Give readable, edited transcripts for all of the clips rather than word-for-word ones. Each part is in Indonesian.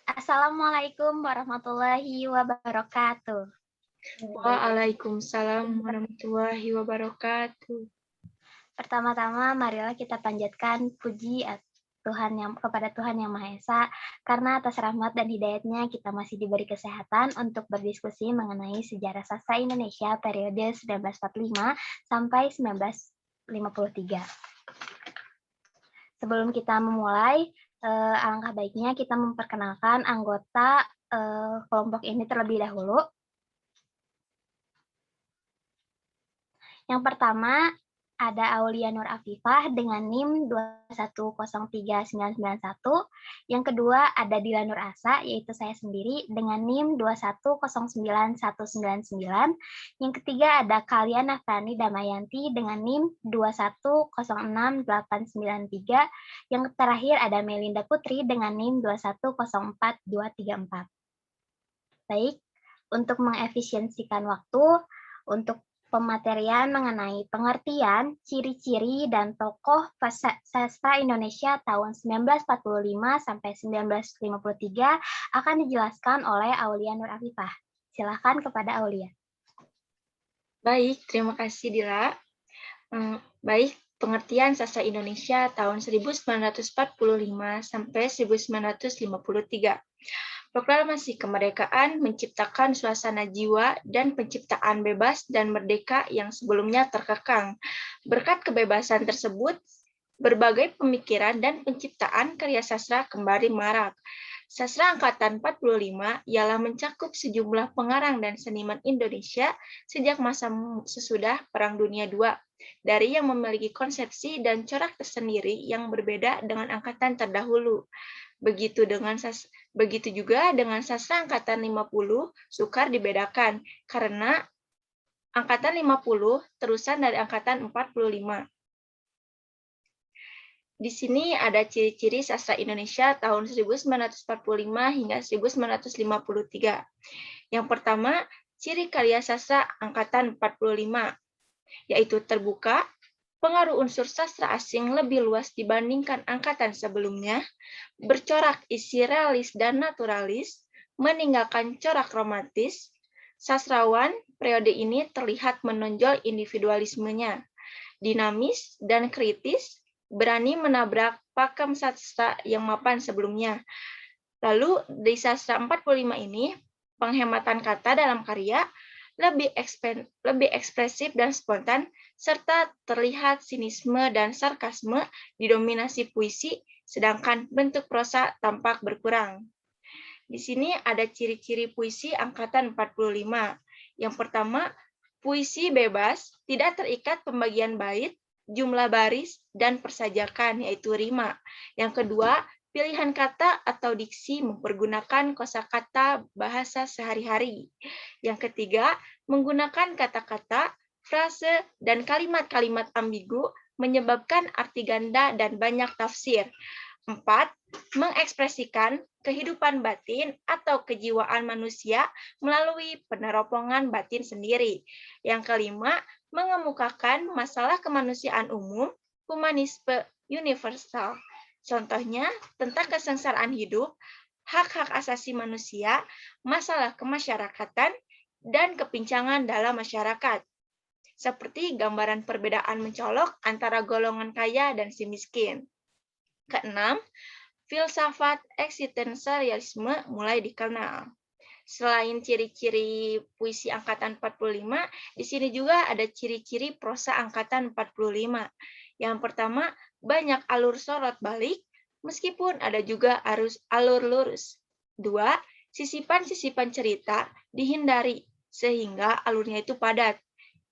Assalamualaikum warahmatullahi wabarakatuh. Waalaikumsalam warahmatullahi wabarakatuh. Pertama-tama marilah kita panjatkan puji kepada Tuhan Yang Maha Esa, karena atas rahmat dan hidayatnya kita masih diberi kesehatan untuk berdiskusi mengenai sejarah sastra Indonesia periode 1945 sampai 1953. Sebelum kita memulai, alangkah baiknya kita memperkenalkan anggota kelompok ini terlebih dahulu. Yang pertama, ada Aulia Nur Afifah dengan NIM 2103991. Yang kedua, ada Dila Nur Asa, yaitu saya sendiri, dengan NIM 2109199. Yang ketiga, ada Kaliana Frani Damayanti dengan NIM 2106893. Yang terakhir, ada Melinda Putri dengan NIM 2104234. Baik, untuk mengefisiensikan waktu, untuk pematerian mengenai pengertian, ciri-ciri, dan tokoh sastra Indonesia tahun 1945 sampai 1953 akan dijelaskan oleh Aulia Nur Afifah. Silakan kepada Aulia. Baik, terima kasih Dila. Baik, pengertian sastra Indonesia tahun 1945 sampai 1953. Proklamasi kemerdekaan menciptakan suasana jiwa dan penciptaan bebas dan merdeka yang sebelumnya terkekang. Berkat kebebasan tersebut, berbagai pemikiran dan penciptaan karya sastra kembali marak. Sastra Angkatan 45 ialah mencakup sejumlah pengarang dan seniman Indonesia sejak masa sesudah Perang Dunia II, dari yang memiliki konsepsi dan corak tersendiri yang berbeda dengan angkatan terdahulu. Begitu juga dengan sastra Angkatan 50 sukar dibedakan, karena Angkatan 50 terusan dari Angkatan 45. Di sini ada ciri-ciri sastra Indonesia tahun 1945 hingga 1953. Yang pertama, ciri karya sastra Angkatan 45, yaitu terbuka, pengaruh unsur sastra asing lebih luas dibandingkan angkatan sebelumnya, bercorak isi realis dan naturalis, meninggalkan corak romantis. Sastrawan periode ini terlihat menonjol individualismenya, dinamis dan kritis, berani menabrak pakem sastra yang mapan sebelumnya. Lalu di sastra 45 ini, penghematan kata dalam karya lebih ekspresif dan spontan, serta terlihat sinisme dan sarkasme didominasi puisi, sedangkan bentuk prosa tampak berkurang. Di sini ada ciri-ciri puisi Angkatan 45. Yang pertama, puisi bebas, tidak terikat pembagian bait, jumlah baris, dan persajakan, yaitu rima. Yang kedua, pilihan kata atau diksi mempergunakan kosakata bahasa sehari-hari. Yang ketiga, menggunakan kata-kata, frase, dan kalimat-kalimat ambigu menyebabkan arti ganda dan banyak tafsir. 4. Mengekspresikan kehidupan batin atau kejiwaan manusia melalui peneropongan batin sendiri. Yang kelima, mengemukakan masalah kemanusiaan umum, humanisme universal. Contohnya, tentang kesengsaraan hidup, hak-hak asasi manusia, masalah kemasyarakatan, dan kepincangan dalam masyarakat. Seperti gambaran perbedaan mencolok antara golongan kaya dan si miskin. Keenam, filsafat eksistensialisme mulai dikenal. Selain ciri-ciri puisi Angkatan 45, di sini juga ada ciri-ciri prosa Angkatan 45. Yang pertama, banyak alur sorot balik, meskipun ada juga alur lurus. 2. Sisipan-sisipan cerita dihindari, sehingga alurnya itu padat.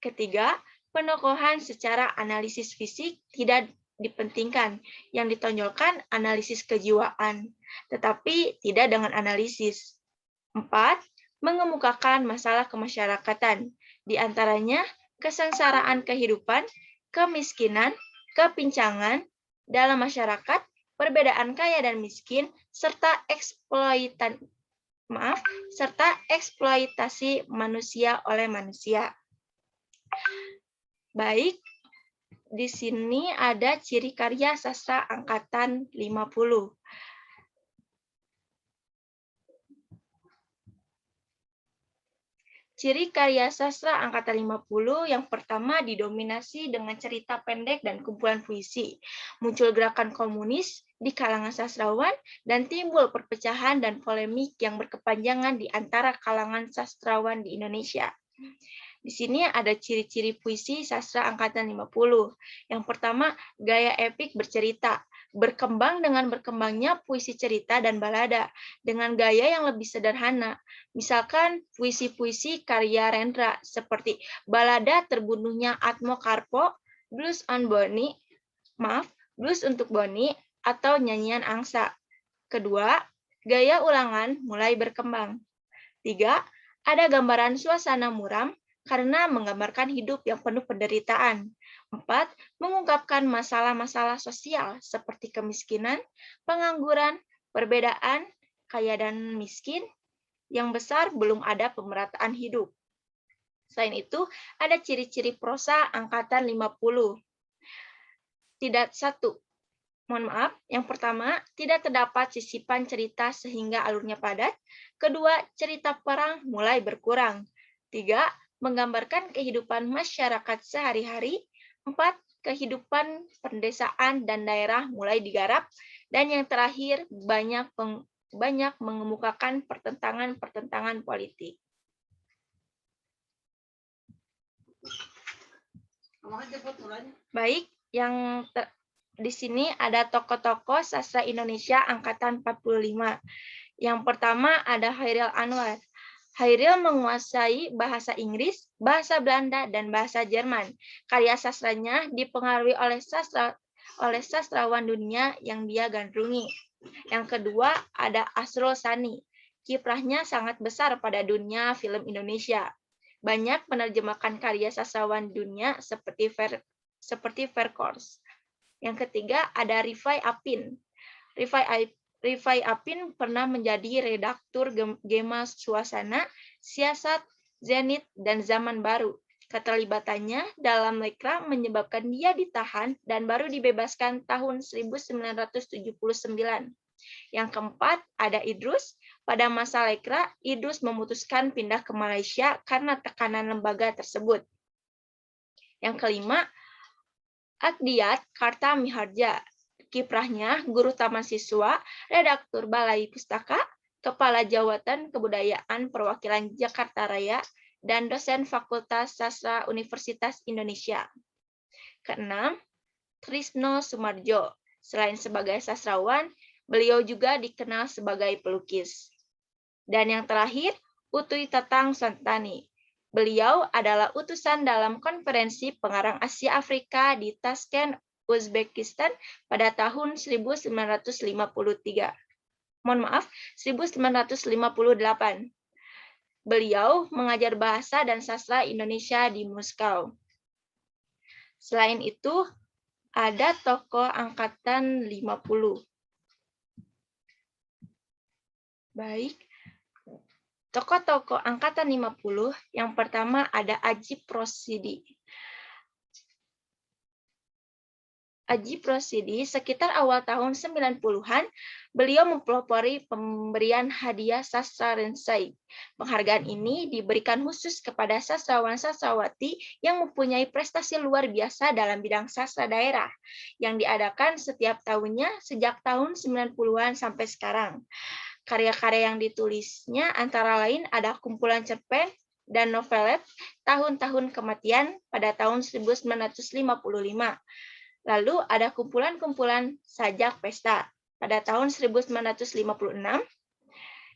Ketiga, penokohan secara analisis fisik tidak dipentingkan, yang ditonjolkan analisis kejiwaan, tetapi tidak dengan analisis. 4. Mengemukakan masalah kemasyarakatan, di antaranya kesengsaraan kehidupan, kemiskinan, kepincangan dalam masyarakat, perbedaan kaya dan miskin, serta eksploitasi manusia oleh manusia. Baik, di sini ada ciri karya sastra Angkatan 50. Ciri karya sastra angkatan 50 yang pertama didominasi dengan cerita pendek dan kumpulan puisi. Muncul gerakan komunis di kalangan sastrawan dan timbul perpecahan dan polemik yang berkepanjangan di antara kalangan sastrawan di Indonesia. Di sini ada ciri-ciri puisi sastra angkatan 50. Yang pertama, gaya epik bercerita. Berkembang dengan berkembangnya puisi cerita dan balada dengan gaya yang lebih sederhana. Misalkan puisi-puisi karya Rendra seperti balada terbunuhnya Atmo Karpo, Blues on Bonnie, Blues untuk Bonnie, atau nyanyian angsa. Kedua, gaya ulangan mulai berkembang. 3. Ada gambaran suasana muram karena menggambarkan hidup yang penuh penderitaan. 4. Mengungkapkan masalah-masalah sosial seperti kemiskinan, pengangguran, perbedaan, kaya dan miskin. Yang besar belum ada pemerataan hidup. Selain itu, ada ciri-ciri prosa angkatan 50. Yang pertama, tidak terdapat sisipan cerita sehingga alurnya padat. Kedua, cerita perang mulai berkurang. 3. Menggambarkan kehidupan masyarakat sehari-hari. 4. Kehidupan pedesaan dan daerah mulai digarap. Dan yang terakhir, banyak mengemukakan pertentangan-pertentangan politik. Baik, di sini ada tokoh-tokoh sastra Indonesia angkatan 45. Yang pertama ada Chairil Anwar. Chairil menguasai bahasa Inggris, bahasa Belanda, dan bahasa Jerman. Karya sastranya dipengaruhi oleh sastrawan dunia yang dia gandrungi. Yang kedua ada Asrul Sani. Kiprahnya sangat besar pada dunia film Indonesia. Banyak menerjemahkan karya sastrawan dunia seperti Verkors. Yang ketiga ada Rifai Apin. Rifai Apin pernah menjadi redaktur Gema Suasana, Siasat, Zenit, dan Zaman Baru. Keterlibatannya dalam Lekra menyebabkan dia ditahan dan baru dibebaskan tahun 1979. Yang keempat ada Idrus. Pada masa Lekra, Idrus memutuskan pindah ke Malaysia karena tekanan lembaga tersebut. Yang kelima, Agdiat Karta Miharja. Kiprahnya guru taman siswa, redaktur Balai Pustaka, kepala Jawatan Kebudayaan Perwakilan Jakarta Raya, dan dosen Fakultas Sastra Universitas Indonesia. Keenam, Trisno Sumarjo. Selain sebagai sastrawan, beliau juga dikenal sebagai pelukis. Dan yang terakhir, Utui Tatang Santani. Beliau adalah utusan dalam konferensi pengarang Asia Afrika di Tashkent, Uzbekistan pada tahun 1958. Beliau mengajar bahasa dan sastra Indonesia di Moskow. Selain itu, ada tokoh angkatan 50. Baik. Tokoh-tokoh angkatan 50, yang pertama ada Ajip Rosidi. Ajip Rosidi, sekitar awal tahun 90-an, beliau mempelopori pemberian hadiah sastra Rensai. Penghargaan ini diberikan khusus kepada sastrawan-sastrawati yang mempunyai prestasi luar biasa dalam bidang sastra daerah, yang diadakan setiap tahunnya sejak tahun 90-an sampai sekarang. Karya-karya yang ditulisnya antara lain ada kumpulan cerpen dan novelet tahun-tahun kematian pada tahun 1955. Lalu ada kumpulan-kumpulan sajak pesta pada tahun 1956.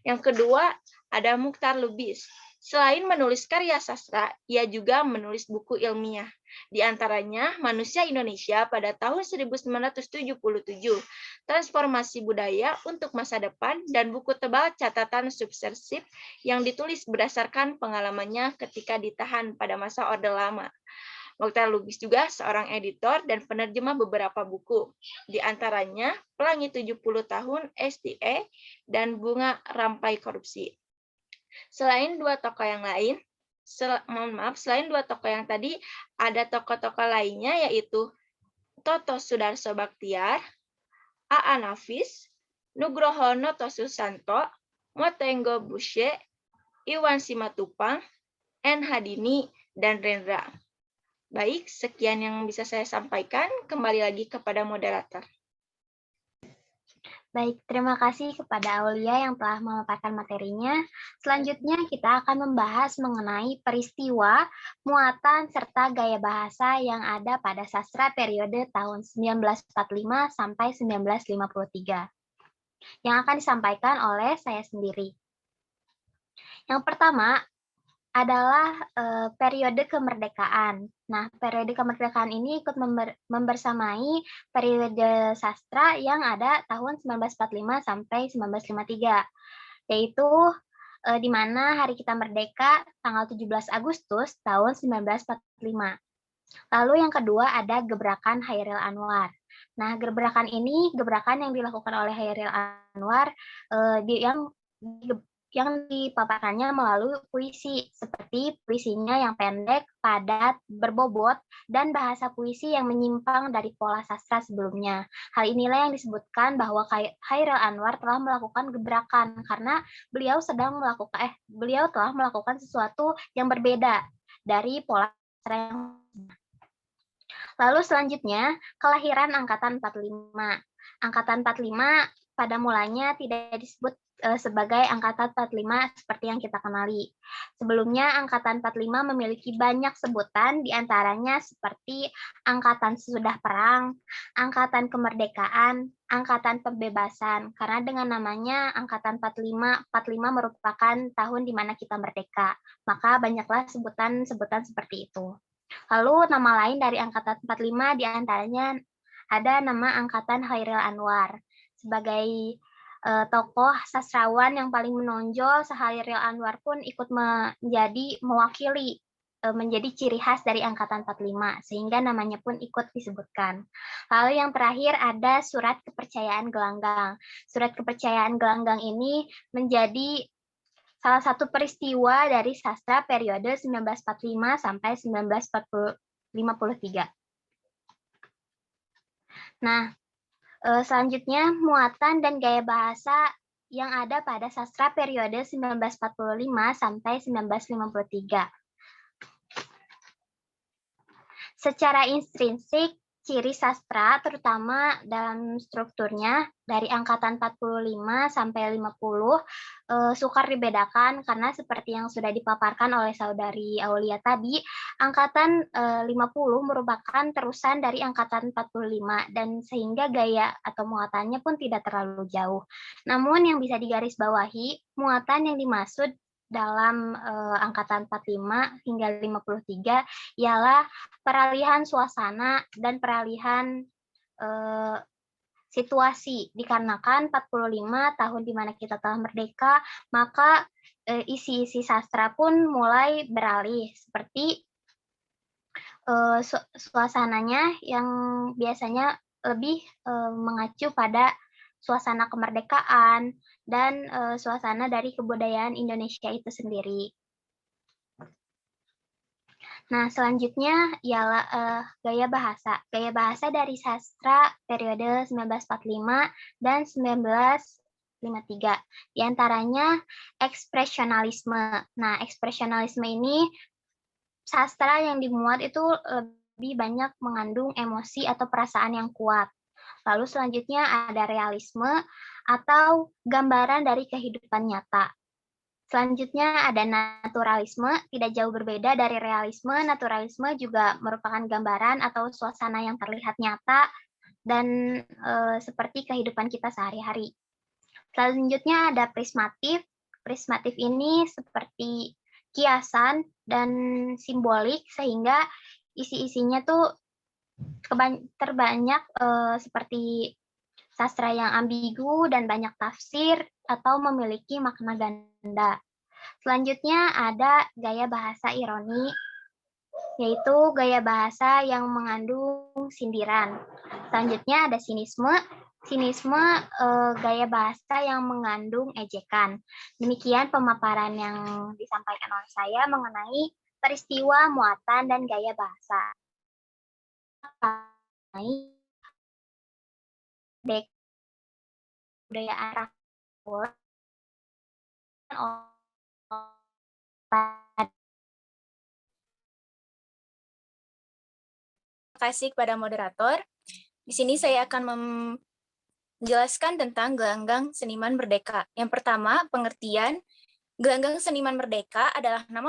Yang kedua ada Mukhtar Lubis. Selain menulis karya sastra, ia juga menulis buku ilmiah. Di antaranya Manusia Indonesia pada tahun 1977, Transformasi Budaya untuk Masa Depan, dan buku tebal catatan subversif yang ditulis berdasarkan pengalamannya ketika ditahan pada masa Orde Lama. Mukhtar Lubis juga seorang editor dan penerjemah beberapa buku, di antaranya Pelangi 70 Tahun SDE dan Bunga Rampai Korupsi. Selain dua tokoh yang tadi, ada tokoh-tokoh lainnya yaitu Toto Sudarso Baktiar, A.A. Nafis, Nugroho Noto Susanto, Motenggo Bushe, Iwan Simatupang, N. Hadini, dan Rendra. Baik, sekian yang bisa saya sampaikan. Kembali lagi kepada moderator. Baik, terima kasih kepada Aulia yang telah memaparkan materinya. Selanjutnya kita akan membahas mengenai peristiwa, muatan, serta gaya bahasa yang ada pada sastra periode tahun 1945 sampai 1953. Yang akan disampaikan oleh saya sendiri. Yang pertama adalah periode kemerdekaan. Nah, periode kemerdekaan ini ikut membersamai periode sastra yang ada tahun 1945 sampai 1953, yaitu di mana hari kita merdeka tanggal 17 Agustus tahun 1945. Lalu yang kedua ada gebrakan Hairil Anwar. Nah, gebrakan ini gebrakan yang dilakukan oleh Hairil Anwar yang dipaparkannya melalui puisi, seperti puisinya yang pendek, padat, berbobot, dan bahasa puisi yang menyimpang dari pola sastra sebelumnya. Hal inilah yang disebutkan bahwa Hairil Anwar telah melakukan gebrakan karena beliau telah melakukan sesuatu yang berbeda dari pola sastra yang. Lalu selanjutnya, kelahiran Angkatan 45. Angkatan 45 pada mulanya tidak disebut sebagai Angkatan 45 seperti yang kita kenali. Sebelumnya, Angkatan 45 memiliki banyak sebutan, diantaranya seperti Angkatan Sesudah Perang, Angkatan Kemerdekaan, Angkatan Pembebasan, karena dengan namanya Angkatan 45, 45 merupakan tahun di mana kita merdeka. Maka banyaklah sebutan-sebutan seperti itu. Lalu nama lain dari Angkatan 45 diantaranya ada nama Angkatan Hairil Anwar. Sebagai tokoh sastrawan yang paling menonjol, Hairil Anwar pun ikut mewakili menjadi ciri khas dari Angkatan 45, sehingga namanya pun ikut disebutkan. Lalu yang terakhir ada Surat Kepercayaan Gelanggang. Surat Kepercayaan Gelanggang ini menjadi salah satu peristiwa dari sastra periode 1945 sampai 1953. Nah, selanjutnya muatan dan gaya bahasa yang ada pada sastra periode 1945 sampai 1953. Secara intrinsik, ciri sastra terutama dalam strukturnya dari angkatan 45 sampai 50 sukar dibedakan karena seperti yang sudah dipaparkan oleh saudari Aulia tadi, angkatan 50 merupakan terusan dari angkatan 45 dan sehingga gaya atau muatannya pun tidak terlalu jauh. Namun yang bisa digarisbawahi, muatan yang dimaksud dalam angkatan 45 hingga 53 ialah peralihan suasana dan peralihan situasi. Dikarenakan 45 tahun di mana kita telah merdeka, maka isi-isi sastra pun mulai beralih, seperti suasananya yang biasanya lebih mengacu pada suasana kemerdekaan dan suasana dari kebudayaan Indonesia itu sendiri. Nah, selanjutnya ialah gaya bahasa. Gaya bahasa dari sastra periode 1945 dan 1953. Di antaranya ekspresionalisme. Nah, ekspresionalisme ini sastra yang dimuat itu lebih banyak mengandung emosi atau perasaan yang kuat. Lalu selanjutnya ada realisme atau gambaran dari kehidupan nyata. Selanjutnya ada naturalisme, tidak jauh berbeda dari realisme. Naturalisme juga merupakan gambaran atau suasana yang terlihat nyata dan seperti kehidupan kita sehari-hari. Selanjutnya ada prismatif. Prismatif ini seperti kiasan dan simbolik sehingga isi-isinya tuh terbanyak seperti sastra yang ambigu dan banyak tafsir atau memiliki makna ganda. Selanjutnya ada gaya bahasa ironi, yaitu gaya bahasa yang mengandung sindiran. Selanjutnya ada sinisme. Sinisme gaya bahasa yang mengandung ejekan. Demikian pemaparan yang disampaikan oleh saya mengenai peristiwa, muatan, dan gaya bahasa. Budaya Arab kasih kepada moderator. Di sini saya akan menjelaskan tentang gelanggang seniman merdeka. Yang pertama, pengertian. Gelanggang Seniman Merdeka adalah nama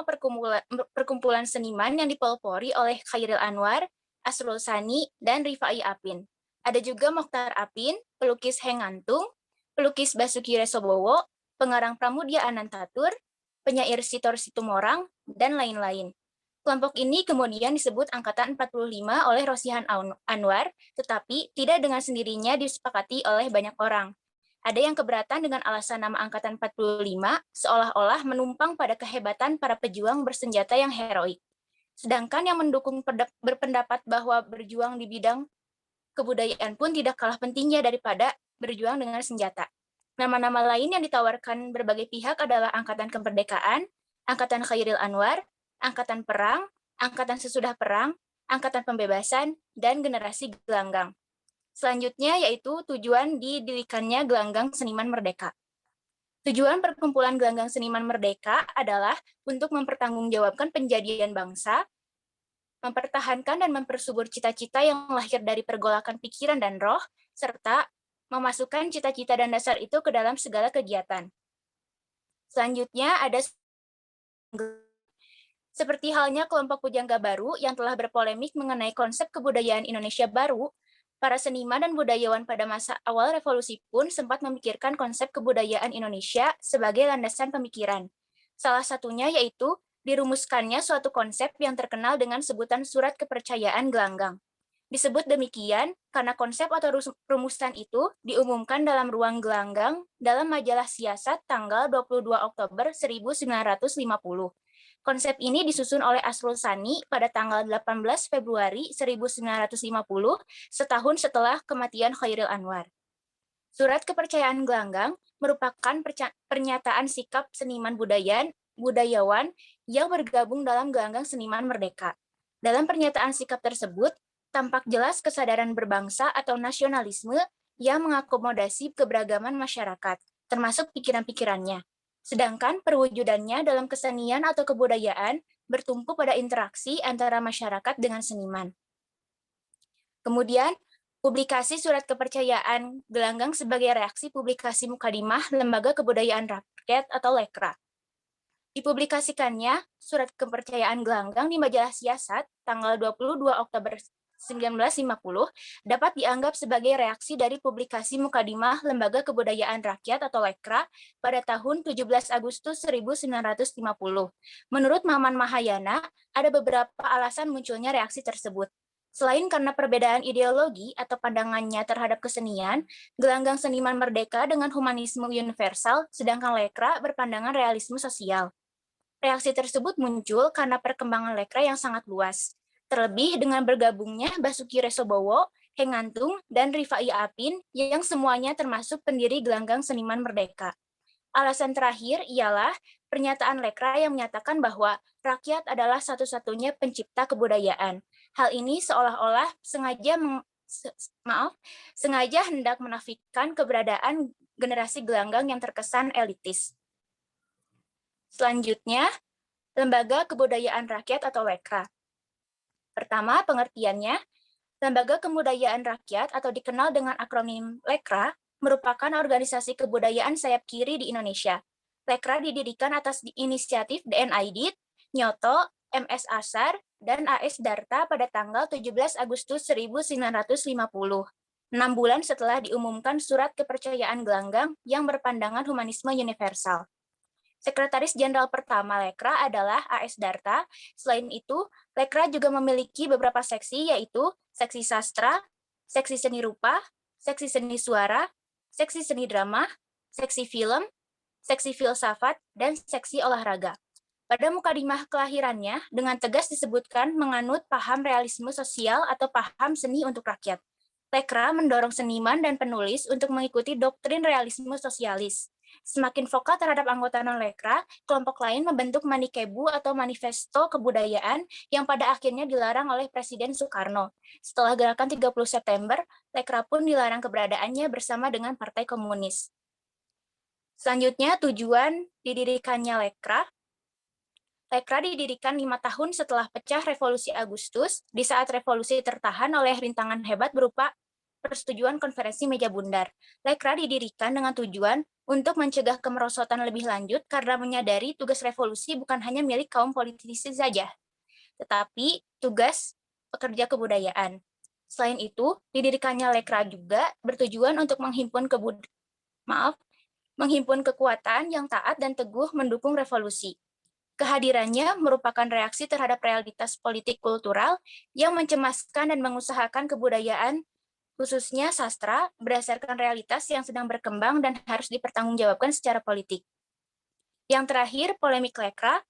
perkumpulan seniman yang dipelopori oleh Chairil Anwar, Asrul Sani, dan Rifai Apin. Ada juga Mokhtar Apin, pelukis Hengantung, pelukis Basuki Resobowo, pengarang Pramudia Anantatur, penyair Sitor Situmorang, dan lain-lain. Kelompok ini kemudian disebut Angkatan 45 oleh Rosihan Anwar, tetapi tidak dengan sendirinya disepakati oleh banyak orang. Ada yang keberatan dengan alasan nama Angkatan 45 seolah-olah menumpang pada kehebatan para pejuang bersenjata yang heroik. Sedangkan yang mendukung berpendapat bahwa berjuang di bidang kebudayaan pun tidak kalah pentingnya daripada berjuang dengan senjata. Nama-nama lain yang ditawarkan berbagai pihak adalah Angkatan Kemerdekaan, Angkatan Chairil Anwar, Angkatan Perang, Angkatan Sesudah Perang, Angkatan Pembebasan, dan Generasi Gelanggang. Selanjutnya yaitu tujuan didirikannya Gelanggang Seniman Merdeka. Tujuan perkumpulan Gelanggang Seniman Merdeka adalah untuk mempertanggungjawabkan penjadian bangsa, mempertahankan dan mempersubur cita-cita yang lahir dari pergolakan pikiran dan roh, serta memasukkan cita-cita dan dasar itu ke dalam segala kegiatan. Selanjutnya ada seperti halnya kelompok pujangga baru yang telah berpolemik mengenai konsep kebudayaan Indonesia baru. Para seniman dan budayawan pada masa awal revolusi pun sempat memikirkan konsep kebudayaan Indonesia sebagai landasan pemikiran. Salah satunya yaitu dirumuskannya suatu konsep yang terkenal dengan sebutan Surat Kepercayaan Gelanggang. Disebut demikian karena konsep atau rumusan itu diumumkan dalam ruang gelanggang dalam majalah Siasat tanggal 22 Oktober 1950. Konsep ini disusun oleh Asrul Sani pada tanggal 18 Februari 1950, setahun setelah kematian Chairil Anwar. Surat Kepercayaan Gelanggang merupakan pernyataan sikap seniman budayawan yang bergabung dalam Gelanggang Seniman Merdeka. Dalam pernyataan sikap tersebut, tampak jelas kesadaran berbangsa atau nasionalisme yang mengakomodasi keberagaman masyarakat, termasuk pikiran-pikirannya. Sedangkan perwujudannya dalam kesenian atau kebudayaan bertumpu pada interaksi antara masyarakat dengan seniman. Kemudian, publikasi Surat Kepercayaan Gelanggang sebagai reaksi publikasi Mukadimah Lembaga Kebudayaan Rakyat atau Lekra. Dipublikasikannya Surat Kepercayaan Gelanggang di majalah Siasat tanggal 22 Oktober 1950 dapat dianggap sebagai reaksi dari publikasi Mukadimah Lembaga Kebudayaan Rakyat atau Lekra pada tahun 17 Agustus 1950. Menurut Maman Mahayana, ada beberapa alasan munculnya reaksi tersebut. Selain karena perbedaan ideologi atau pandangannya terhadap kesenian, Gelanggang Seniman Merdeka dengan humanisme universal, sedangkan Lekra berpandangan realisme sosial. Reaksi tersebut muncul karena perkembangan Lekra yang sangat luas. Terlebih dengan bergabungnya Basuki Resobowo, Hengantung, dan Rifai Apin yang semuanya termasuk pendiri Gelanggang Seniman Merdeka. Alasan terakhir ialah pernyataan Lekra yang menyatakan bahwa rakyat adalah satu-satunya pencipta kebudayaan. Hal ini seolah-olah sengaja hendak menafikan keberadaan generasi gelanggang yang terkesan elitis. Selanjutnya, Lembaga Kebudayaan Rakyat atau Lekra. Pertama, pengertiannya, Lembaga Kebudayaan Rakyat atau dikenal dengan akronim Lekra merupakan organisasi kebudayaan sayap kiri di Indonesia. Lekra didirikan atas inisiatif DN Aidit, Nyoto, MS Asar, dan AS Darta pada tanggal 17 Agustus 1950, 6 bulan setelah diumumkan Surat Kepercayaan Gelanggang yang berpandangan humanisme universal. Sekretaris Jenderal pertama Lekra adalah AS Darta. Selain itu, Lekra juga memiliki beberapa seksi, yaitu seksi sastra, seksi seni rupa, seksi seni suara, seksi seni drama, seksi film, seksi filsafat, dan seksi olahraga. Pada mukadimah kelahirannya, dengan tegas disebutkan menganut paham realisme sosial atau paham seni untuk rakyat. Lekra mendorong seniman dan penulis untuk mengikuti doktrin realisme sosialis. Semakin vokal terhadap anggota non-Lekra, kelompok lain membentuk Manikebu atau Manifesto Kebudayaan yang pada akhirnya dilarang oleh Presiden Soekarno. Setelah gerakan 30 September, Lekra pun dilarang keberadaannya bersama dengan Partai Komunis. Selanjutnya, tujuan didirikannya Lekra. Lekra didirikan 5 tahun setelah pecah Revolusi Agustus, di saat revolusi tertahan oleh rintangan hebat berupa persetujuan konferensi meja bundar. Lekra didirikan dengan tujuan untuk mencegah kemerosotan lebih lanjut karena menyadari tugas revolusi bukan hanya milik kaum politisi saja, tetapi tugas pekerja kebudayaan. Selain itu, didirikannya Lekra juga bertujuan untuk menghimpun kekuatan yang taat dan teguh mendukung revolusi. Kehadirannya merupakan reaksi terhadap realitas politik kultural yang mencemaskan dan mengusahakan kebudayaan, khususnya sastra, berdasarkan realitas yang sedang berkembang dan harus dipertanggungjawabkan secara politik. Yang terakhir, polemik Lekra.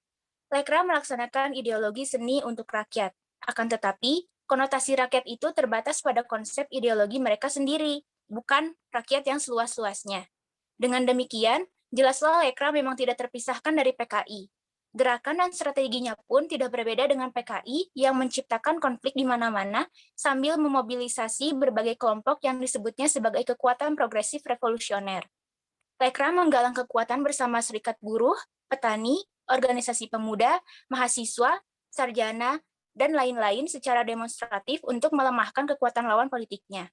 Lekra melaksanakan ideologi seni untuk rakyat. Akan tetapi, konotasi rakyat itu terbatas pada konsep ideologi mereka sendiri, bukan rakyat yang seluas-luasnya. Dengan demikian, jelaslah Lekra memang tidak terpisahkan dari PKI. Gerakan dan strateginya pun tidak berbeda dengan PKI yang menciptakan konflik di mana-mana sambil memobilisasi berbagai kelompok yang disebutnya sebagai kekuatan progresif revolusioner. Lekra menggalang kekuatan bersama serikat buruh, petani, organisasi pemuda, mahasiswa, sarjana, dan lain-lain secara demonstratif untuk melemahkan kekuatan lawan politiknya.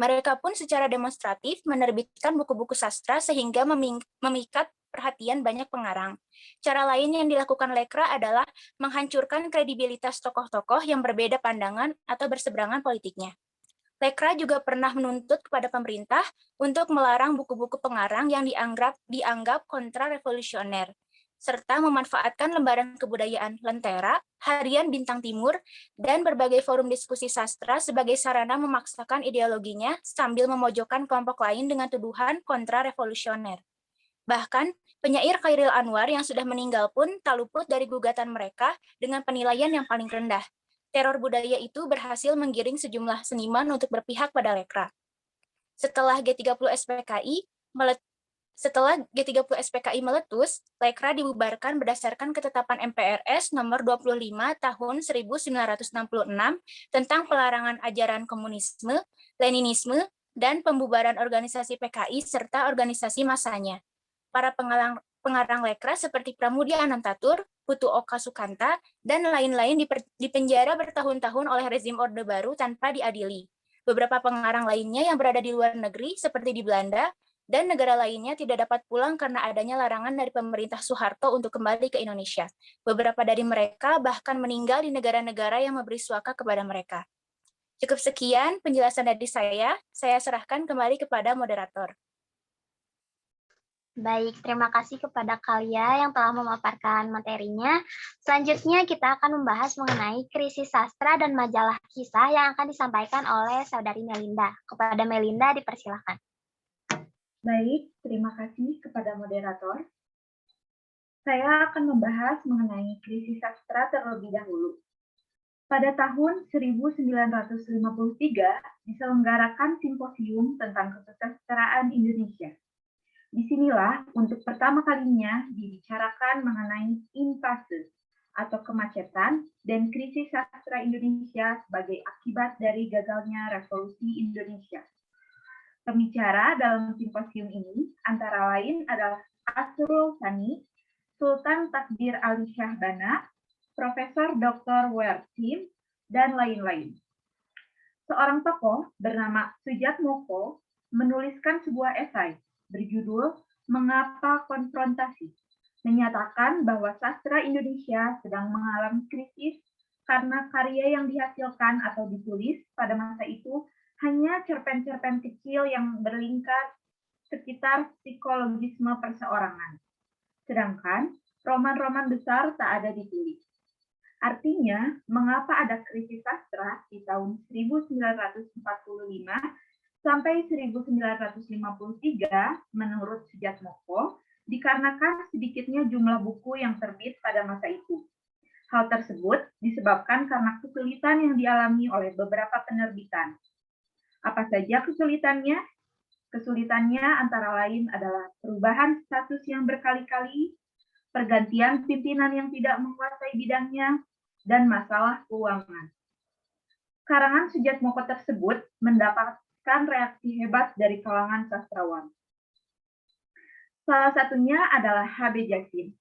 Mereka pun secara demonstratif menerbitkan buku-buku sastra sehingga memikat perhatian banyak pengarang. Cara lain yang dilakukan Lekra adalah menghancurkan kredibilitas tokoh-tokoh yang berbeda pandangan atau berseberangan politiknya. Lekra juga pernah menuntut kepada pemerintah untuk melarang buku-buku pengarang yang dianggap kontra-revolusioner, serta memanfaatkan lembaran kebudayaan Lentera, Harian Bintang Timur, dan berbagai forum diskusi sastra sebagai sarana memaksakan ideologinya sambil memojokkan kelompok lain dengan tuduhan kontra-revolusioner. Bahkan, penyair Khairil Anwar yang sudah meninggal pun tak luput dari gugatan mereka dengan penilaian yang paling rendah. Teror budaya itu berhasil menggiring sejumlah seniman untuk berpihak pada Lekra. Setelah G30 SPKI meletus, Lekra dibubarkan berdasarkan ketetapan MPRS nomor 25 tahun 1966 tentang pelarangan ajaran komunisme, Leninisme, dan pembubaran organisasi PKI serta organisasi masanya. Para pengarang Lekra seperti Pramudia Anantatur, Putu Oka Sukanta, dan lain-lain dipenjara bertahun-tahun oleh rezim Orde Baru tanpa diadili. Beberapa pengarang lainnya yang berada di luar negeri seperti di Belanda dan negara lainnya tidak dapat pulang karena adanya larangan dari pemerintah Soeharto untuk kembali ke Indonesia. Beberapa dari mereka bahkan meninggal di negara-negara yang memberi suaka kepada mereka. Cukup sekian penjelasan dari saya serahkan kembali kepada moderator. Baik, terima kasih kepada kalian yang telah memaparkan materinya. Selanjutnya kita akan membahas mengenai krisis sastra dan majalah kisah yang akan disampaikan oleh Saudari Melinda. Kepada Melinda dipersilakan. Baik, terima kasih kepada moderator. Saya akan membahas mengenai krisis sastra terlebih dahulu. Pada tahun 1953 diselenggarakan simposium tentang kesusastraan Indonesia. Disinilah untuk pertama kalinya dibicarakan mengenai impasse atau kemacetan dan krisis sastra Indonesia sebagai akibat dari gagalnya revolusi Indonesia. Pembicara dalam simposium ini antara lain adalah Asrul Sani, Sultan Takdir Ali Syahbana, Profesor Dr. Wertim, dan lain-lain. Seorang tokoh bernama Sujatmoko menuliskan sebuah esai berjudul Mengapa Konfrontasi, menyatakan bahwa sastra Indonesia sedang mengalami krisis karena karya yang dihasilkan atau ditulis pada masa itu hanya cerpen-cerpen kecil yang berlingkar sekitar psikologisme perseorangan. Sedangkan roman-roman besar tak ada ditulis. Artinya, mengapa ada krisis sastra di tahun 1945 sampai 1953 menurut Sujatmoko dikarenakan sedikitnya jumlah buku yang terbit pada masa itu. Hal tersebut disebabkan karena kesulitan yang dialami oleh beberapa penerbitan. Apa saja kesulitannya? Kesulitannya antara lain adalah perubahan status yang berkali-kali, pergantian pimpinan yang tidak menguasai bidangnya, dan masalah keuangan. Karangan Sujatmoko tersebut mendapatkan reaksi hebat dari kalangan sastrawan. Salah satunya adalah H.B. Jahsin.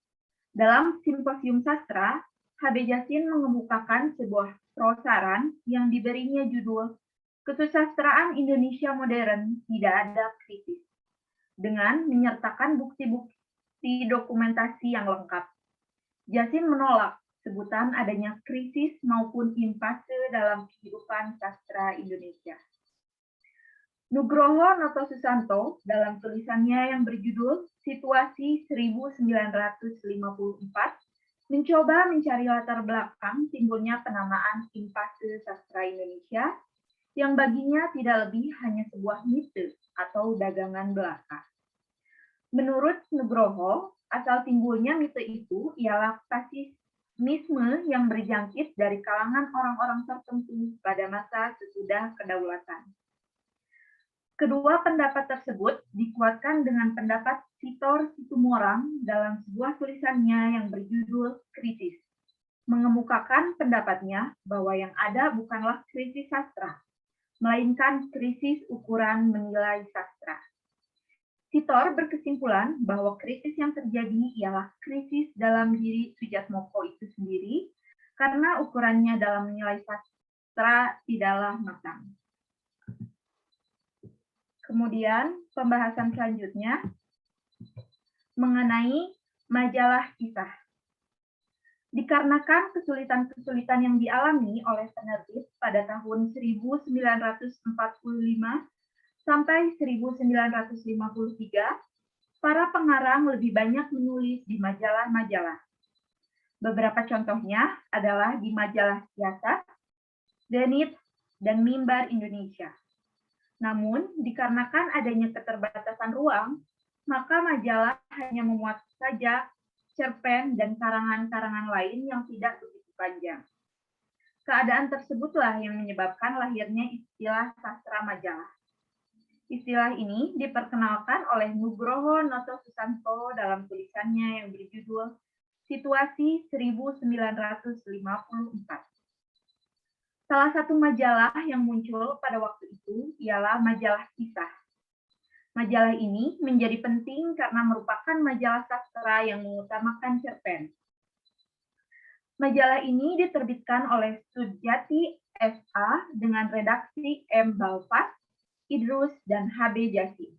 Dalam Simposium Sastra, H.B. Jasin mengemukakan sebuah prosaran yang diberinya judul Kesusastraan Indonesia Modern Tidak Ada Krisis, dengan menyertakan bukti-bukti dokumentasi yang lengkap. Jasin menolak sebutan adanya krisis maupun impasse dalam kehidupan sastra Indonesia. Nugroho Noto Susanto dalam tulisannya yang berjudul Situasi 1954 mencoba mencari latar belakang timbulnya penamaan impasse sastra Indonesia yang baginya tidak lebih hanya sebuah mitos atau dagangan belaka. Menurut Nugroho, asal timbulnya mitos itu ialah fasisme yang berjangkit dari kalangan orang-orang tertentu pada masa sesudah kedaulatan. Kedua pendapat tersebut dikuatkan dengan pendapat Sitor Situmorang dalam sebuah tulisannya yang berjudul Krisis, mengemukakan pendapatnya bahwa yang ada bukanlah krisis sastra, melainkan krisis ukuran menilai sastra. Sitor berkesimpulan bahwa krisis yang terjadi ialah krisis dalam diri Sujatmoko itu sendiri, karena ukurannya dalam menilai sastra tidaklah matang. Kemudian pembahasan selanjutnya mengenai majalah kisah. Dikarenakan kesulitan-kesulitan yang dialami oleh penerbit pada tahun 1945 sampai 1953, para pengarang lebih banyak menulis di majalah-majalah. Beberapa contohnya adalah di majalah Siasat, Zenit, dan Mimbar Indonesia. Namun, dikarenakan adanya keterbatasan ruang, maka majalah hanya memuat saja cerpen dan karangan-karangan lain yang tidak begitu panjang. Keadaan tersebutlah yang menyebabkan lahirnya istilah sastra majalah. Istilah ini diperkenalkan oleh Nugroho Noto Susanto dalam tulisannya yang berjudul Situasi 1954. Salah satu majalah yang muncul pada waktu itu ialah majalah Kisah. Majalah ini menjadi penting karena merupakan majalah sastra yang mengutamakan cerpen. Majalah ini diterbitkan oleh Sudjati S.A. dengan redaksi M. Balfas, Idrus, dan H.B. Jasin.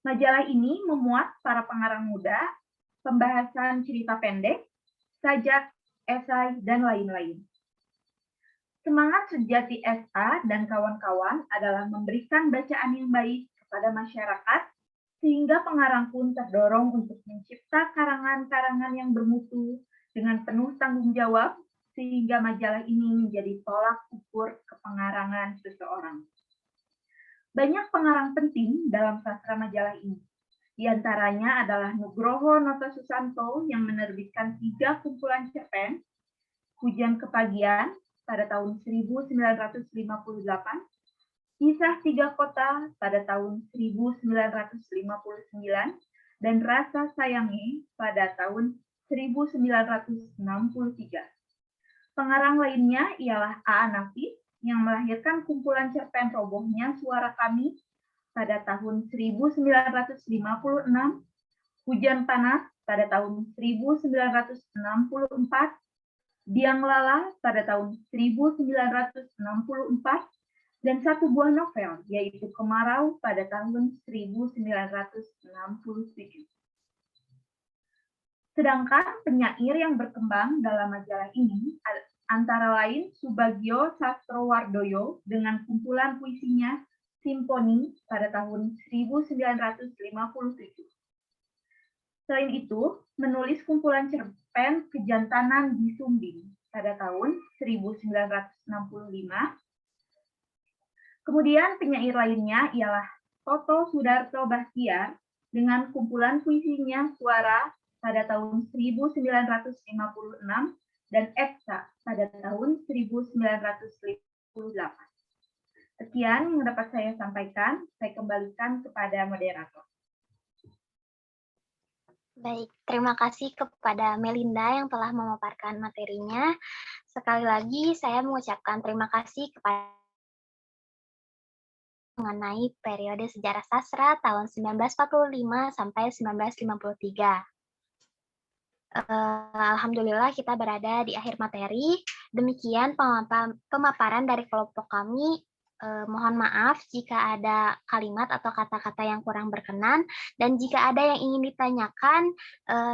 Majalah ini memuat para pengarang muda, pembahasan cerita pendek, sajak, esai, dan lain-lain. Semangat Sudjati S.A. dan kawan-kawan adalah memberikan bacaan yang baik kepada masyarakat, sehingga pengarang pun terdorong untuk mencipta karangan-karangan yang bermutu dengan penuh tanggung jawab, sehingga majalah ini menjadi tolak ukur kepengarangan seseorang. Banyak pengarang penting dalam sastra majalah ini. Di antaranya adalah Nugroho Noto Susanto yang menerbitkan 3 kumpulan cerpen, Hujan Kepagian pada tahun 1958, Kisah 3 Kota pada tahun 1959, dan Rasa Sayangi pada tahun 1963. Pengarang lainnya ialah A.A. Nafis yang melahirkan kumpulan cerpen Robohnya Suara Kami pada tahun 1956, Hujan Panas pada tahun 1964, Biang Lala pada tahun 1964, dan satu buah novel, yaitu Kemarau pada tahun 1967. Sedangkan penyair yang berkembang dalam majalah ini antara lain Subagio Sastrowardoyo dengan kumpulan puisinya Simponi pada tahun 1957. Selain itu, menulis kumpulan cerpen Kejantanan di Sumbing pada tahun 1965. Kemudian penyair lainnya ialah Toto Sudarto Bahtiar dengan kumpulan puisinya Suara pada tahun 1956 dan Eksa pada tahun 1958. Sekian yang dapat saya sampaikan, saya kembalikan kepada moderator. Baik, terima kasih kepada Melinda yang telah memaparkan materinya. Sekali lagi saya mengucapkan terima kasih kepada mengenai periode sejarah sastra tahun 1945 sampai 1953. Alhamdulillah kita berada di akhir materi. Demikian pemaparan dari kelompok kami. Mohon maaf jika ada kalimat atau kata-kata yang kurang berkenan, dan jika ada yang ingin ditanyakan,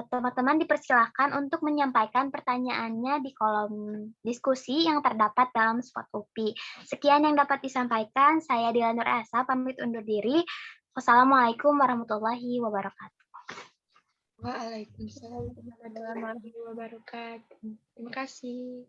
teman-teman dipersilahkan untuk menyampaikan pertanyaannya di kolom diskusi yang terdapat dalam spot UPI. Sekian yang dapat disampaikan, saya Dila Nur Asa, pamit undur diri. Wassalamualaikum warahmatullahi wabarakatuh. Waalaikumsalam warahmatullahi wabarakatuh. Terima kasih.